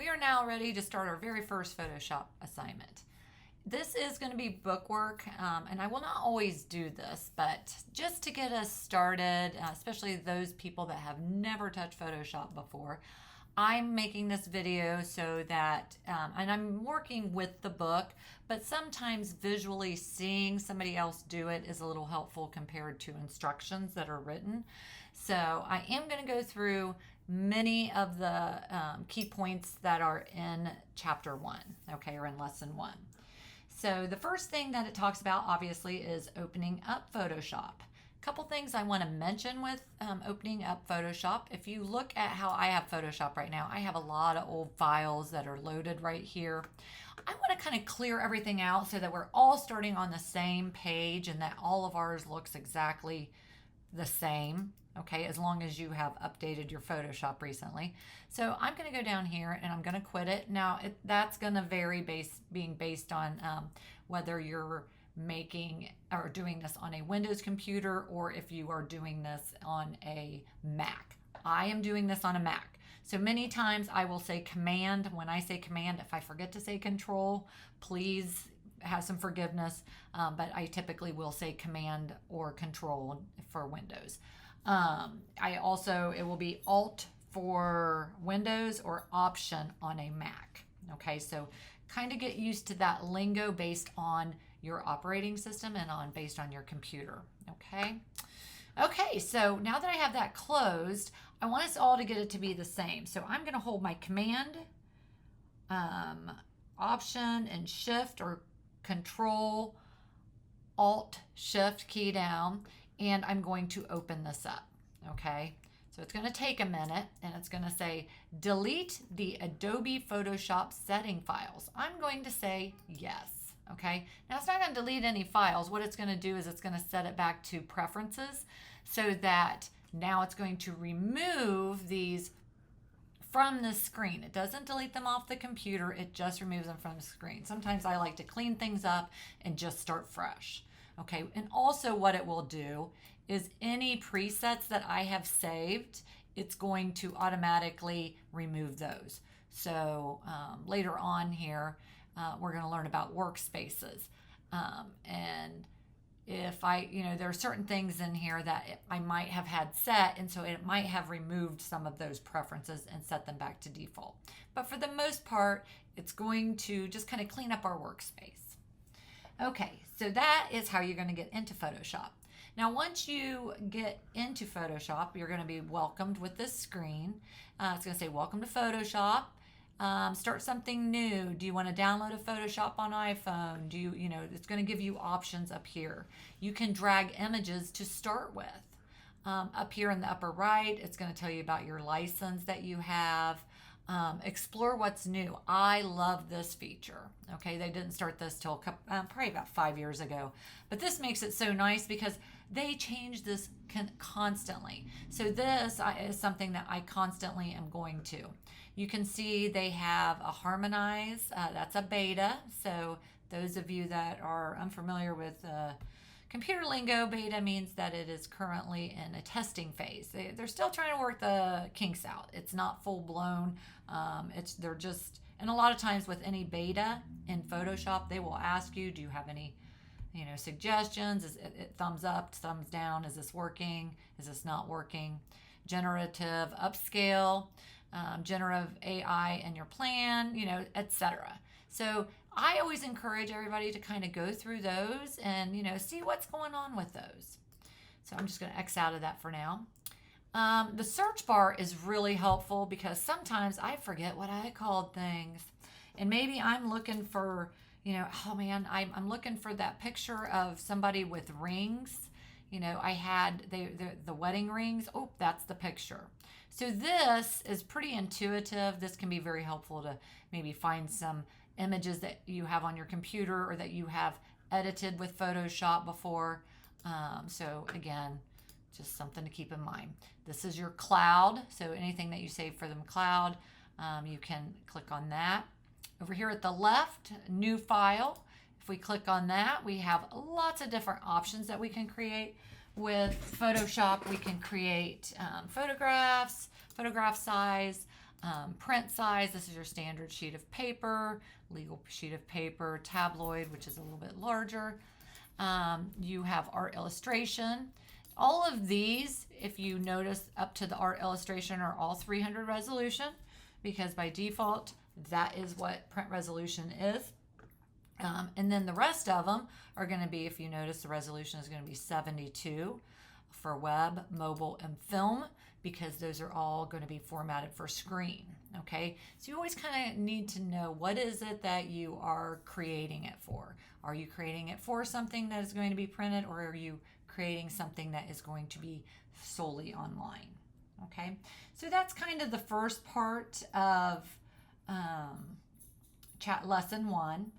We are now ready to start our very first Photoshop assignment. This is going to be bookwork, and I will not always do this, but just to get us started, especially those people that have never touched Photoshop before, I'm making this video so that, and I'm working with the book, but sometimes visually seeing somebody else do it is a little helpful compared to instructions that are written. So I am going to go through many of the key points that are in chapter 1, okay, or in lesson 1. So the first thing that it talks about, obviously, is opening up Photoshop. A couple things I want to mention with opening up Photoshop. If you look at how I have Photoshop right now, I have a lot of old files that are loaded right here. I want to kind of clear everything out so that we're all starting on the same page and that all of ours looks exactly the same, okay, as long as you have updated your Photoshop recently. So I'm going to go down here and I'm going to quit it. Now that's going to vary being based on whether you're making or doing this on a Windows computer or if you are doing this on a Mac. I am doing this on a Mac. So many times I will say command. When I say command, if I forget to say control, please have some forgiveness, but I typically will say command or control for Windows. It will be alt for Windows or option on a Mac. Okay, so kind of get used to that lingo based on your operating system and based on your computer. Okay, so now that I have that closed, I want us all to get it to be the same. So I'm going to hold my command, option, and shift or control, alt, shift key down, and I'm going to open this up. Okay, so it's going to take a minute and it's going to say delete the Adobe Photoshop setting files. I'm going to say yes. Okay, now it's not going to delete any files. What it's going to do is it's going to set it back to preferences so that now it's going to remove these from the screen. It doesn't delete them off the computer, it just removes them from the screen. Sometimes I like to clean things up and just start fresh. Okay, and also what it will do is any presets that I have saved, it's going to automatically remove those. So later on here, we're going to learn about workspaces. And if there are certain things in here that I might have had set, and so it might have removed some of those preferences and set them back to default. But for the most part, it's going to just kind of clean up our workspace. Okay, so that is how you're going to get into Photoshop. Now, once you get into Photoshop, you're going to be welcomed with this screen. It's going to say, welcome to Photoshop. Start something new. Do you want to download a Photoshop on iPhone? It's going to give you options up here. You can drag images to start with. Up here in the upper right, it's going to tell you about your license that you have. Explore what's new. I love this feature. Okay, they didn't start this till probably about 5 years ago, but this makes it so nice because they change this constantly. So this is something that I constantly am going to. You can see they have a harmonize. That's a beta. So those of you that are unfamiliar with computer lingo, beta means that it is currently in a testing phase. They're still trying to work the kinks out. It's not full blown. And a lot of times with any beta in Photoshop, they will ask you, do you have any suggestions? Is it thumbs up, thumbs down? Is this working? Is this not working? Generative upscale, generative AI in your plan, etc. So I always encourage everybody to kind of go through those and, see what's going on with those. So I'm just going to X out of that for now. The search bar is really helpful because sometimes I forget what I called things. And maybe I'm looking for, I'm looking for that picture of somebody with rings. I had the wedding rings. Oh, that's the picture. So this is pretty intuitive. This can be very helpful to maybe find some images that you have on your computer or that you have edited with Photoshop before. So again, just something to keep in mind. This is your cloud. So anything that you save for them cloud, you can click on that. Over here at the left, new file. If we click on that, we have lots of different options that we can create. With Photoshop, we can create photographs, photograph size, print size. This is your standard sheet of paper, legal sheet of paper, tabloid, which is a little bit larger. You have art illustration. All of these, if you notice up to the art illustration, are all 300 resolution, because by default, that is what print resolution is. And then the rest of them are going to be, if you notice, the resolution is going to be 72 for web, mobile, and film, because those are all going to be formatted for screen. Okay, so you always kind of need to know, what is it that you are creating it for? Are you creating it for something that is going to be printed, or are you creating something that is going to be solely online? Okay, so that's kind of the first part of lesson 1.